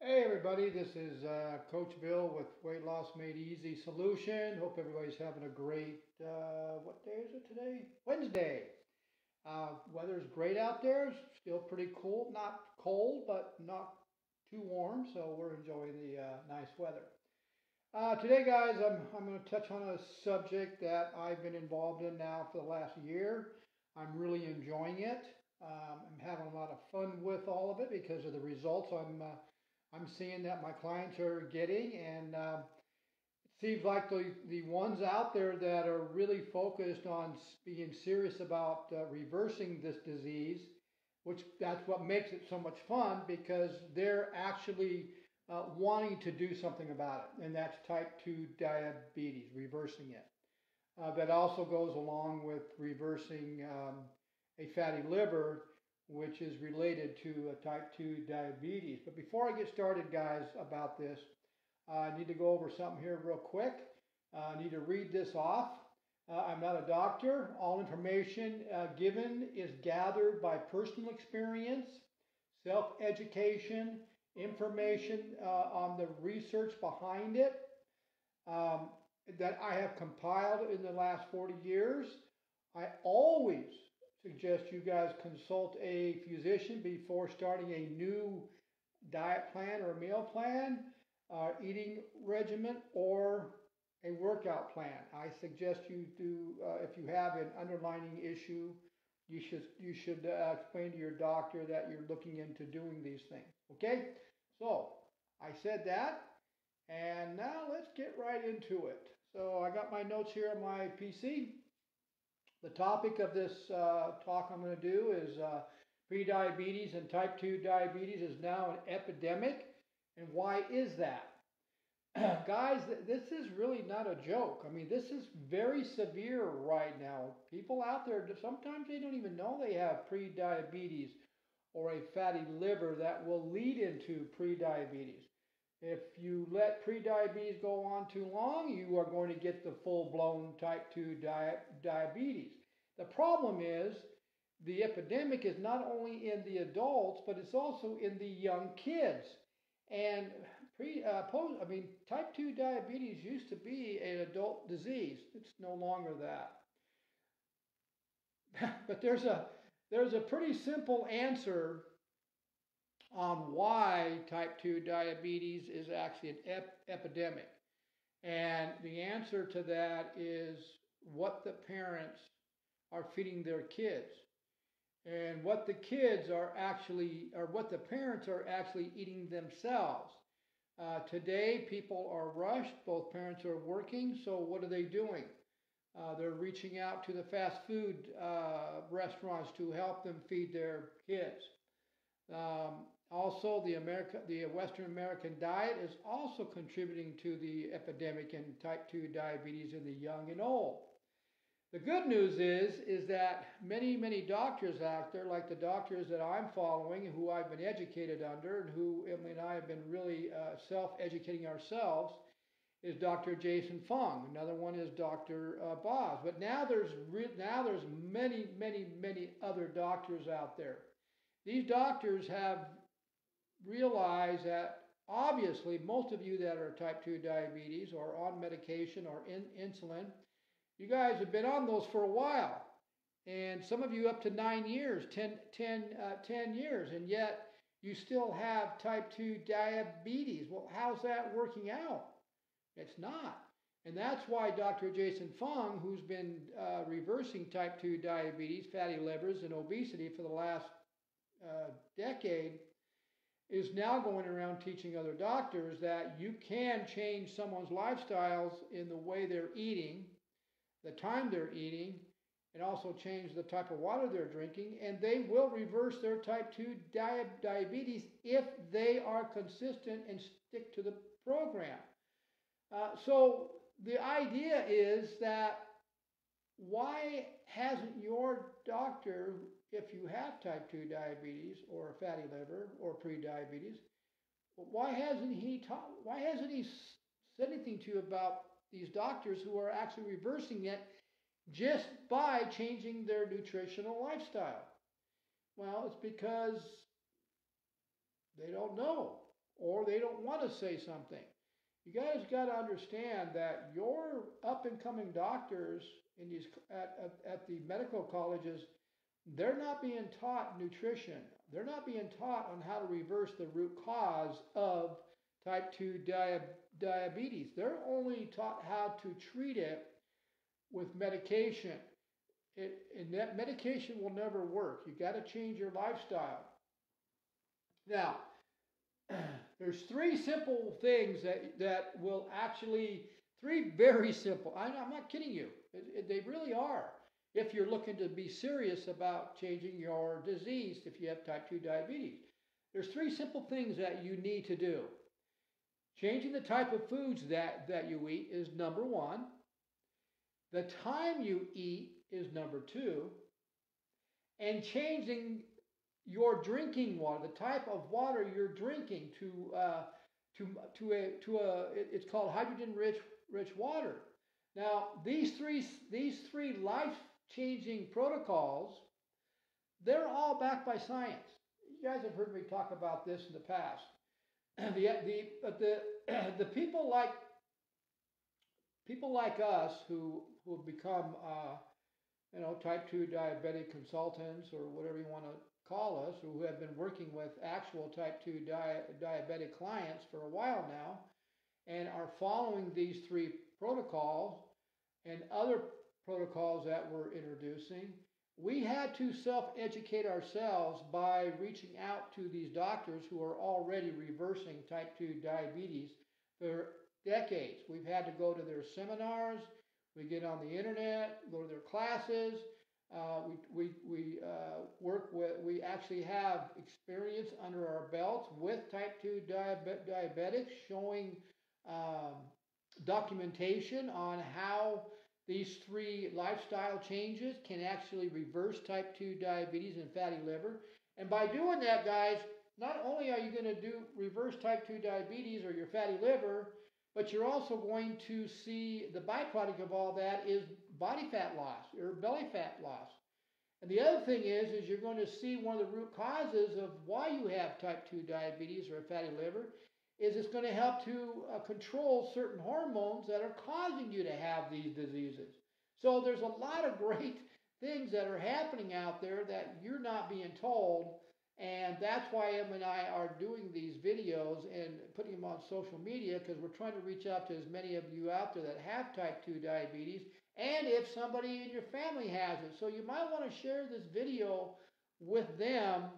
Hey everybody, this is Coach Bill with Weight Loss Made Easy Solution. Hope everybody's having a great, what day is it today? Wednesday. Weather's great out there, still pretty cool, not cold, but not too warm, so we're enjoying the nice weather. Today guys, I'm going to touch on a subject that I've been involved in now for the last year. I'm really enjoying it. I'm having a lot of fun with all of it because of the results I'm seeing that my clients are getting, and it seems like the ones out there that are really focused on being serious about reversing this disease, which that's what makes it so much fun because they're actually wanting to do something about it, and that's type 2 diabetes, reversing it. That also goes along with reversing a fatty liver, which is related to type 2 diabetes. But before I get started, guys, about this, I need to go over something here real quick. I need to read this off. I'm not a doctor. All information given is gathered by personal experience, self-education, information on the research behind it that I have compiled in the last 40 years. I always suggest you guys consult a physician before starting a new diet plan or meal plan, eating regimen, or a workout plan. I suggest you do, if you have an underlying issue, you should explain to your doctor that you're looking into doing these things. Okay? So I said that, and now let's get right into it. So I got my notes here on my PC. The topic of this talk I'm going to do is prediabetes and type 2 diabetes is now an epidemic. And why is that? Guys, this is really not a joke. I mean, this is very severe right now. People out there, sometimes they don't even know they have prediabetes or a fatty liver that will lead into prediabetes. If you let prediabetes go on too long, you are going to get the full-blown type 2 diabetes. The problem is the epidemic is not only in the adults, but it's also in the young kids. And type 2 diabetes used to be an adult disease. It's no longer that. But there's a pretty simple answer on why type 2 diabetes is actually an epidemic. And the answer to that is what the parents are feeding their kids. And what the kids are actually, or what the parents are actually eating themselves. Today, people are rushed. Both parents are working, so what are they doing? They're reaching out to the fast food restaurants to help them feed their kids. Also, the Western American diet is also contributing to the epidemic in type 2 diabetes in the young and old. The good news is that many doctors out there, like the doctors that I'm following, who I've been educated under, and who Emily and I have been really self-educating ourselves, is Dr. Jason Fung. Another one is Dr. Boz. But now there's many other doctors out there. These doctors have realized that obviously most of you that are type 2 diabetes or on medication or insulin, you guys have been on those for a while. And some of you up to 9 years, 10 years, and yet you still have type 2 diabetes. Well, how's that working out? It's not. And that's why Dr. Jason Fung, who's been reversing type 2 diabetes, fatty livers, and obesity for the last decade, is now going around teaching other doctors that you can change someone's lifestyles in the way they're eating, the time they're eating, and also change the type of water they're drinking, and they will reverse their type 2 diabetes if they are consistent and stick to the program. So the idea is that why hasn't your doctor, if you have type 2 diabetes or a fatty liver or prediabetes, why hasn't he said anything to you about these doctors who are actually reversing it just by changing their nutritional lifestyle? Well, it's because they don't know. or they don't want to say something. You guys got to understand that your up and coming doctors in these at the medical colleges, they're not being taught nutrition. They're not being taught on how to reverse the root cause of type 2 diabetes. They're only taught how to treat it with medication. And that medication will never work. You got to change your lifestyle. Now, there's three simple things that will actually, three very simple, I'm not kidding you, they really are. If you're looking to be serious about changing your disease, if you have type 2 diabetes, there's three simple things that you need to do. Changing the type of foods that you eat is number one. The time you eat is number two. And changing your drinking water, the type of water you're drinking it's called hydrogen rich water. Now, these three life-changing protocols, they're all backed by science. You guys have heard me talk about this in the past. The people like us who have become type 2 diabetic consultants, or whatever you want to call us, who have been working with actual type 2 diabetic clients for a while now, and are following these three protocols and other protocols that we're introducing. We had to self-educate ourselves by reaching out to these doctors who are already reversing type 2 diabetes for decades. We've had to go to their seminars, we get on the internet, go to their classes. We actually have experience under our belts with type 2 diabetics, showing documentation on how these three lifestyle changes can actually reverse type 2 diabetes and fatty liver. And by doing that, guys, not only are you going to reverse type 2 diabetes or your fatty liver, but you're also going to see the byproduct of all that is body fat loss or belly fat loss. And the other thing is you're going to see one of the root causes of why you have type 2 diabetes or a fatty liver is it's going to help to control certain hormones that are causing you to have these diseases. So there's a lot of great things that are happening out there that you're not being told, and that's why Em and I are doing these videos and putting them on social media, because we're trying to reach out to as many of you out there that have type 2 diabetes, and if somebody in your family has it. So you might want to share this video with them.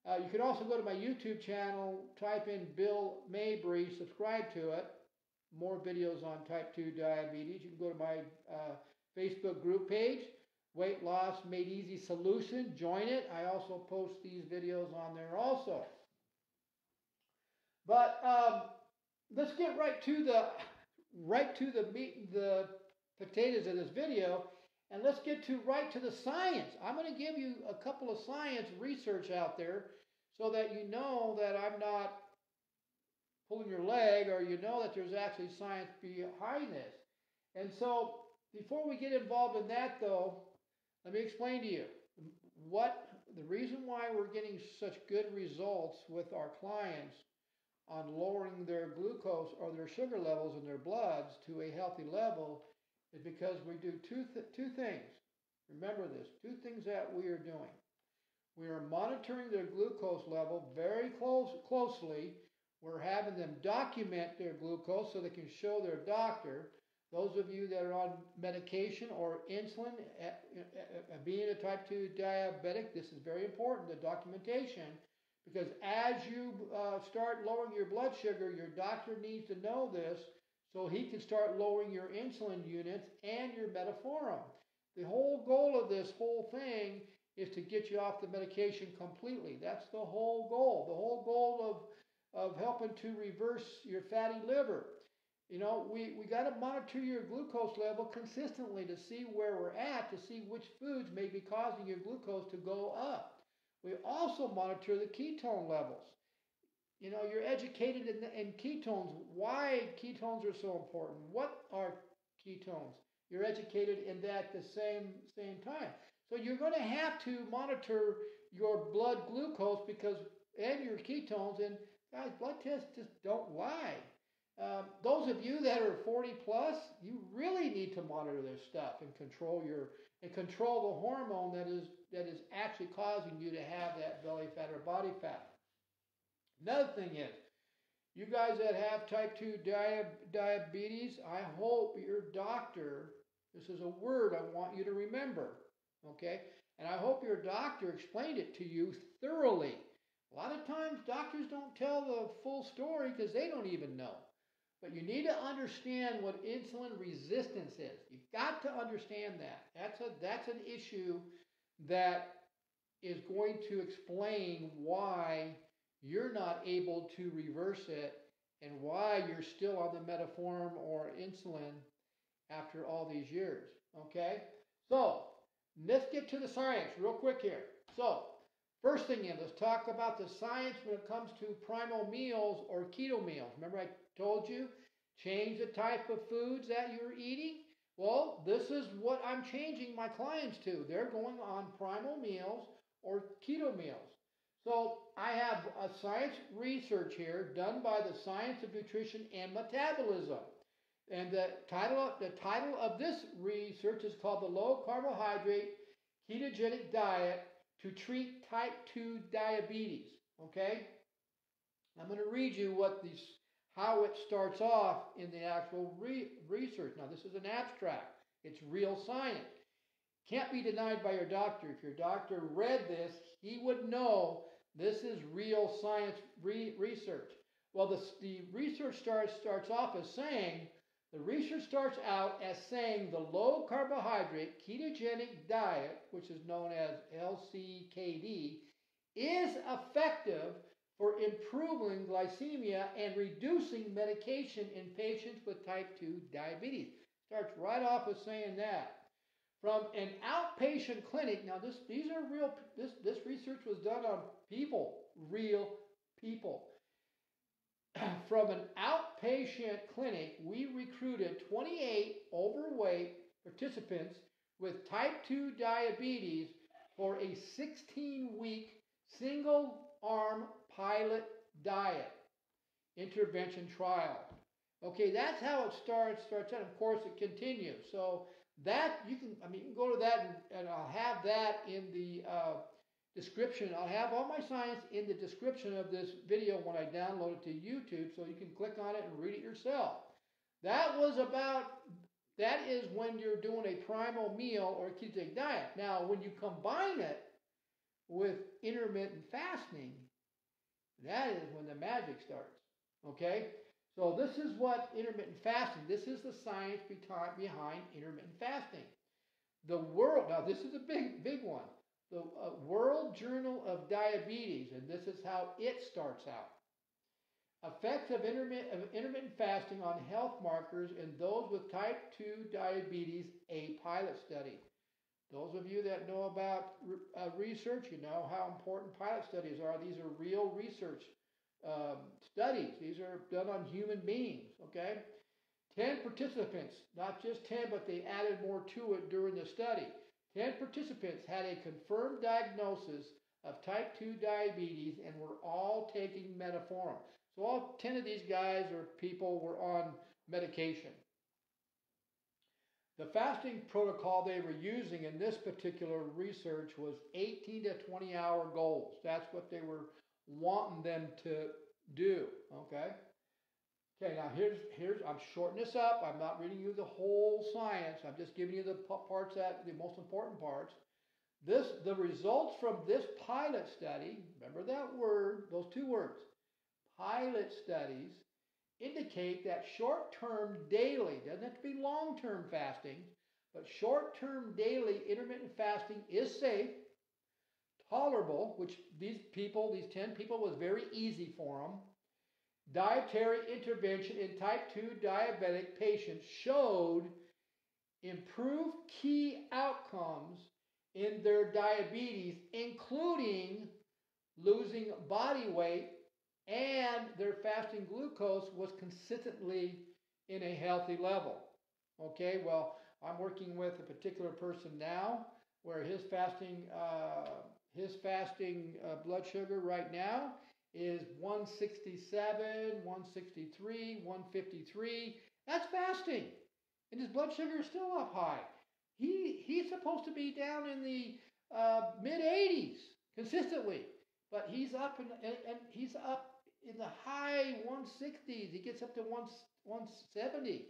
You can also go to my YouTube channel, type in Bill Mabry, subscribe to it. More videos on type 2 diabetes. You can go to my Facebook group page, Weight Loss Made Easy Solution. Join it. I also post these videos on there also. But let's get right to the meat and the potatoes of this video. And let's get right to the science. I'm going to give you a couple of science research out there so that you know that I'm not pulling your leg, or you know that there's actually science behind this. And so before we get involved in that, though, let me explain to you the reason why we're getting such good results with our clients on lowering their glucose or their sugar levels in their bloods to a healthy level is because we do two things. Remember this, two things that we are doing. We are monitoring their glucose level very closely. We're having them document their glucose so they can show their doctor. Those of you that are on medication or insulin, being a type 2 diabetic, this is very important, the documentation, because as you start lowering your blood sugar, your doctor needs to know this, so he can start lowering your insulin units and your metformin. The whole goal of this whole thing is to get you off the medication completely. That's the whole goal. The whole goal of helping to reverse your fatty liver. You know, we got to monitor your glucose level consistently to see where we're at, to see which foods may be causing your glucose to go up. We also monitor the ketone levels. You know, you're educated in ketones, why ketones are so important. What are ketones? You're educated in that the same time. So you're going to have to monitor your blood glucose and your ketones, and Guys, blood tests just don't lie. Those of you that are 40 plus, you really need to monitor this stuff and control the hormone that is actually causing you to have that belly fat or body fat. Another thing is, you guys that have type 2 diabetes, I hope your doctor, this is a word I want you to remember, okay? And I hope your doctor explained it to you thoroughly. A lot of times doctors don't tell the full story because they don't even know. But you need to understand what insulin resistance is. You've got to understand that. That's an issue that is going to explain why you're not able to reverse it and why you're still on the metformin or insulin after all these years. Okay? So, let's get to the science real quick here. So, first thing in, let's talk about the science when it comes to primal meals or keto meals. Remember I told you, change the type of foods that you're eating? Well, this is what I'm changing my clients to. They're going on primal meals or keto meals. So I have a science research here done by the Science of Nutrition and Metabolism. And the title of this research is called the Low-Carbohydrate Ketogenic Diet to Treat Type 2 Diabetes. Okay? I'm going to read you how it starts off in the actual research. Now, this is an abstract. It's real science. Can't be denied by your doctor. If your doctor read this, he would know this is real science research. Well, the research starts off as saying, the research starts out as saying the low-carbohydrate ketogenic diet, which is known as LCKD, is effective for improving glycemia and reducing medication in patients with type 2 diabetes. Starts right off with saying that. From an outpatient clinic, now this research was done on people, real people. From an outpatient clinic, we recruited 28 overweight participants with type 2 diabetes for a 16-week single-arm pilot diet intervention trial. Okay, that's how it starts out. Of course, it continues. So that you can go to that and I'll have that in the description. I'll have all my science in the description of this video when I download it to YouTube, so you can click on it and read it yourself. That is when you're doing a primal meal or a ketogenic diet. Now, when you combine it with intermittent fasting, that is when the magic starts. Okay? So this is what intermittent fasting, this is the science behind intermittent fasting. Now this is a big one. The World Journal of Diabetes, and this is how it starts out. Effects of intermittent fasting on health markers in those with type 2 diabetes, a pilot study. Those of you that know about research, you know how important pilot studies are. These are real research studies. These are done on human beings, okay? 10 participants, not just 10, but they added more to it during the study. 10 participants had a confirmed diagnosis of type 2 diabetes and were all taking metformin. So all 10 of these guys or people were on medication. The fasting protocol they were using in this particular research was 18 to 20 hour goals. That's what they were wanting them to do, okay? Okay, now here's I'm shortening this up. I'm not reading you the whole science. I'm just giving you the parts the most important parts. The results from this pilot study, remember that word, those two words, pilot studies, indicate that short-term daily, doesn't have to be long-term fasting, but short-term daily intermittent fasting is safe, tolerable, which these 10 people was very easy for them. Dietary intervention in type 2 diabetic patients showed improved key outcomes in their diabetes, including losing body weight, and their fasting glucose was consistently in a healthy level. Okay, well, I'm working with a particular person now where his fasting blood sugar right now is 167, 163, 153. That's fasting. And his blood sugar is still up high. He's supposed to be down in the mid 80s consistently, but he's up and he's up in the high 160s. He gets up to 170.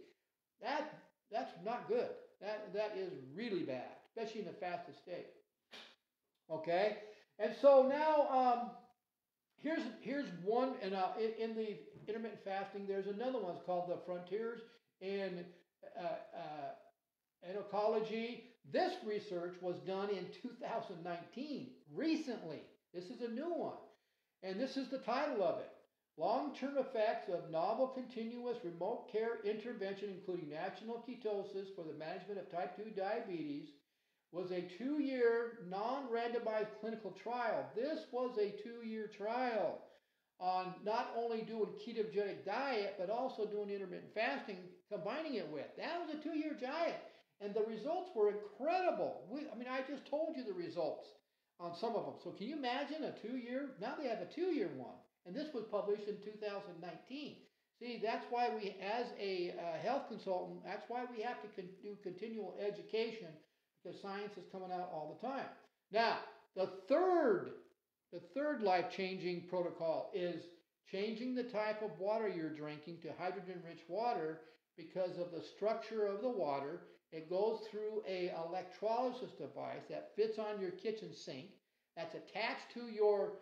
That's not good. That is really bad, especially in the fasted state. Okay, and so now here's one, and in the intermittent fasting, there's another one. It's called the Frontiers in Ecology. This research was done in 2019, recently. This is a new one, and this is the title of it: Long-term effects of novel continuous remote care intervention, including national ketosis for the management of type 2 diabetes, was a 2-year non-randomized clinical trial. This was a 2-year trial on not only doing ketogenic diet, but also doing intermittent fasting, combining it with. That was a 2-year diet, and the results were incredible. I just told you the results on some of them. So can you imagine a 2-year? Now they have a 2-year one. And this was published in 2019. See, that's why we, as a health consultant, that's why we have to do continual education, because science is coming out all the time. Now, the third life-changing protocol is changing the type of water you're drinking to hydrogen-rich water because of the structure of the water. It goes through a electrolysis device that fits on your kitchen sink, that's attached to your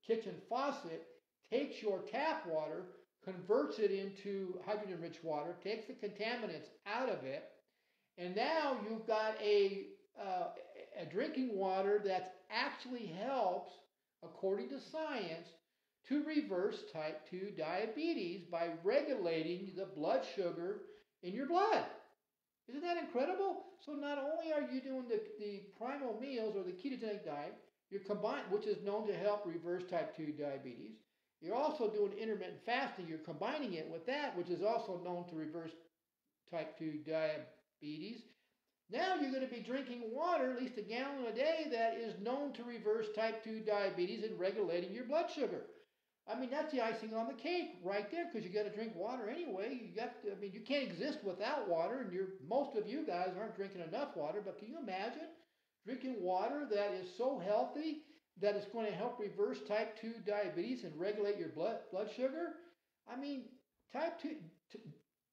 kitchen faucet, takes your tap water, converts it into hydrogen-rich water, takes the contaminants out of it, and now you've got a drinking water that actually helps, according to science, to reverse type 2 diabetes by regulating the blood sugar in your blood. Isn't that incredible? So not only are you doing the primal meals or the ketogenic diet, you're combined, which is known to help reverse type 2 diabetes. You're also doing intermittent fasting. You're combining it with that, which is also known to reverse type 2 diabetes. Now you're going to be drinking water, at least a gallon a day, that is known to reverse type 2 diabetes and regulating your blood sugar. That's the icing on the cake right there, because you got to drink water anyway. You can't exist without water, and most of you guys aren't drinking enough water. But can you imagine drinking water that is so healthy that it's going to help reverse type 2 diabetes and regulate your blood sugar? Type 2,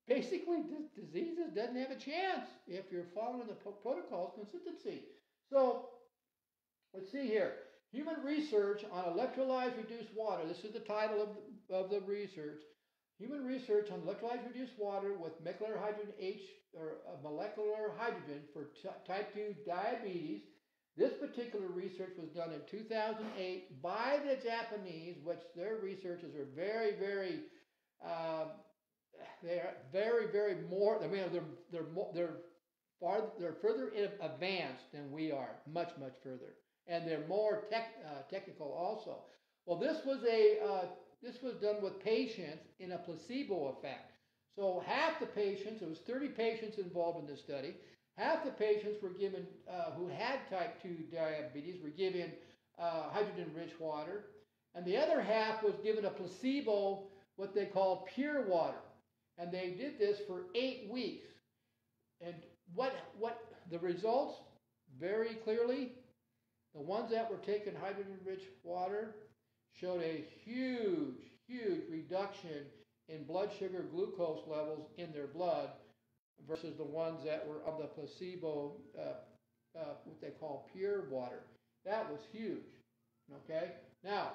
basically, diseases doesn't have a chance if you're following the protocols consistency. So, let's see here. Human research on electrolyzed reduced water. This is the title of the research. Human research on electrolyzed reduced water with molecular hydrogen for type 2 diabetes. This particular research was done in 2008 by the Japanese, which their researchers are very, very more. They're further advanced than we are, much further, and they're more technical also. Well, this was done with patients in a placebo effect. So half the patients, it was 30 patients involved in this study. Half the patients were given, who had type 2 diabetes, were given hydrogen-rich water, and the other half was given a placebo, what they call pure water. And they did this for 8 weeks. And what the results, very clearly, the ones that were taking hydrogen-rich water showed a huge reduction in blood sugar glucose levels in their blood versus the ones that were of the placebo, what they call pure water. That was huge. Okay? Now,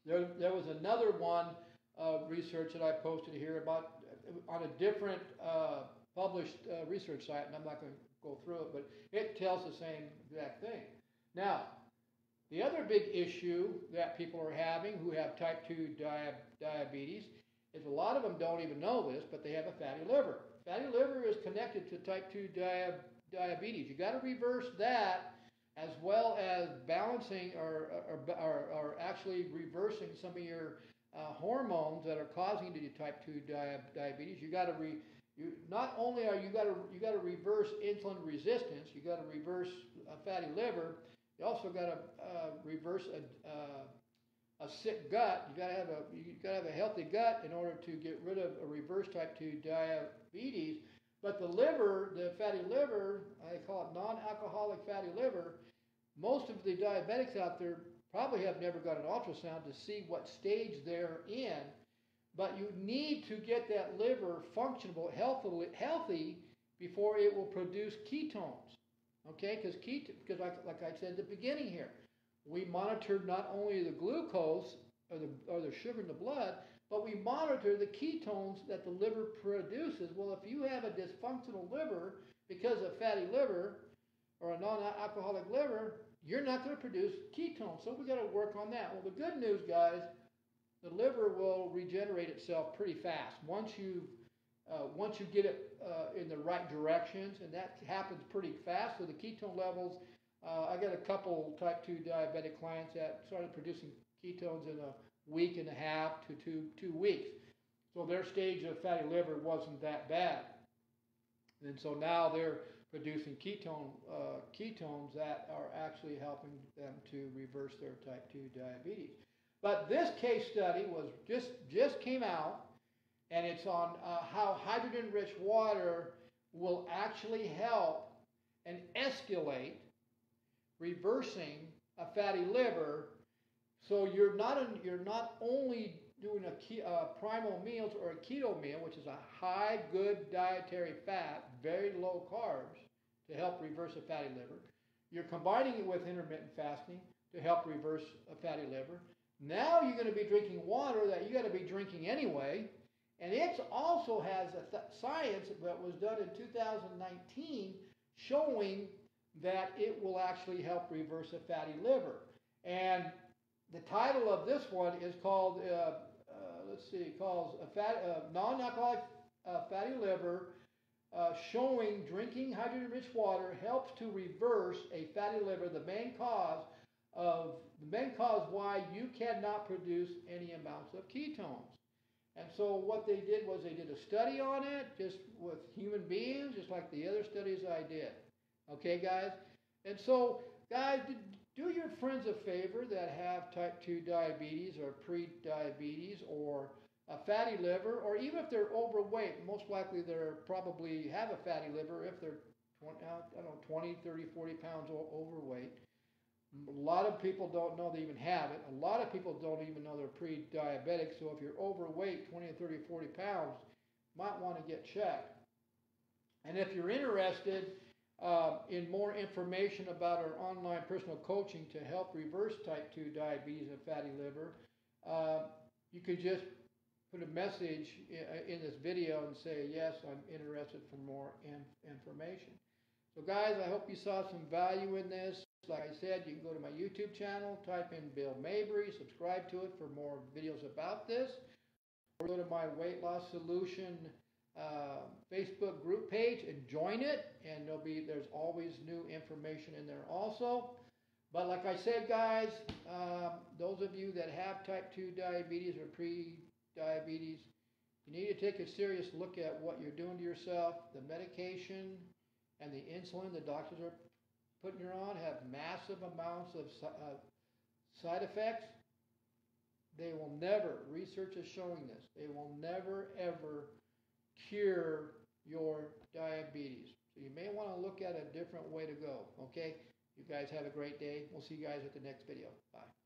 there was another one research that I posted here about on a different published research site, and I'm not going to go through it, but it tells the same exact thing. Now, the other big issue that people are having who have type 2 diabetes is a lot of them don't even know this, but they have a fatty liver. Fatty liver is connected to type 2 diabetes. You got to reverse that, as well as balancing or actually reversing some of your hormones that are causing you to type 2 diabetes. You got to not only are you got to reverse insulin resistance, you got to reverse a fatty liver. You also got to reverse a sick gut. You gotta have a healthy gut in order to get rid of a reverse type 2 diabetes. But the liver, the fatty liver, I call it non-alcoholic fatty liver. Most of the diabetics out there probably have never got an ultrasound to see what stage they're in. But you need to get that liver functional, healthy before it will produce ketones. Okay, because like I said at the beginning here, we monitor not only the glucose or the sugar in the blood, but we monitor the ketones that the liver produces. Well, if you have a dysfunctional liver because of fatty liver or a non-alcoholic liver, you're not going to produce ketones. So we got to work on that. Well, the good news, guys, the liver will regenerate itself pretty fast once you get it in the right directions, and that happens pretty fast. So the ketone levels, I got a couple type 2 diabetic clients that started producing ketones in a week and a half to 2 weeks. So their stage of fatty liver wasn't that bad. And so now they're producing ketones that are actually helping them to reverse their type 2 diabetes. But this case study was just came out, and it's on how hydrogen-rich water will actually help and escalate reversing a fatty liver. So you're not only doing a primal meals or a keto meal, which is a high good dietary fat, very low carbs to help reverse a fatty liver. You're combining it with intermittent fasting to help reverse a fatty liver. Now you're going to be drinking water that you got to be drinking anyway. And it also has science that was done in 2019 showing that it will actually help reverse a fatty liver. And the title of this one is called, non-alcoholic fatty liver, showing drinking hydrogen-rich water helps to reverse a fatty liver, the main cause why you cannot produce any amounts of ketones. And so what they did was they did a study on it, just with human beings, just like the other studies I did. Okay, guys? And so, guys, do your friends a favor that have type 2 diabetes or pre-diabetes or a fatty liver, or even if they're overweight. Most likely they probably have a fatty liver if they're 20, 30, 40 pounds overweight. A lot of people don't know they even have it. A lot of people don't even know they're pre-diabetic. So if you're overweight, 20, 30, 40 pounds, you might want to get checked. And if you're interested in more information about our online personal coaching to help reverse type 2 diabetes and fatty liver, you could just put a message in this video and say, yes, I'm interested for more information. So guys, I hope you saw some value in this. Like I said, you can go to my YouTube channel, type in Bill Mabry, subscribe to it for more videos about this. Or go to my Weight Loss Solution Facebook group page and join it, and there's always new information in there also. But like I said, guys, those of you that have type 2 diabetes or pre-diabetes, you need to take a serious look at what you're doing to yourself. The medication and the insulin the doctors are putting you on have massive amounts of side effects. They will never, research is showing this, they will never ever cure your diabetes. So you may want to look at a different way to go, okay? You guys have a great day. We'll see you guys at the next video. Bye.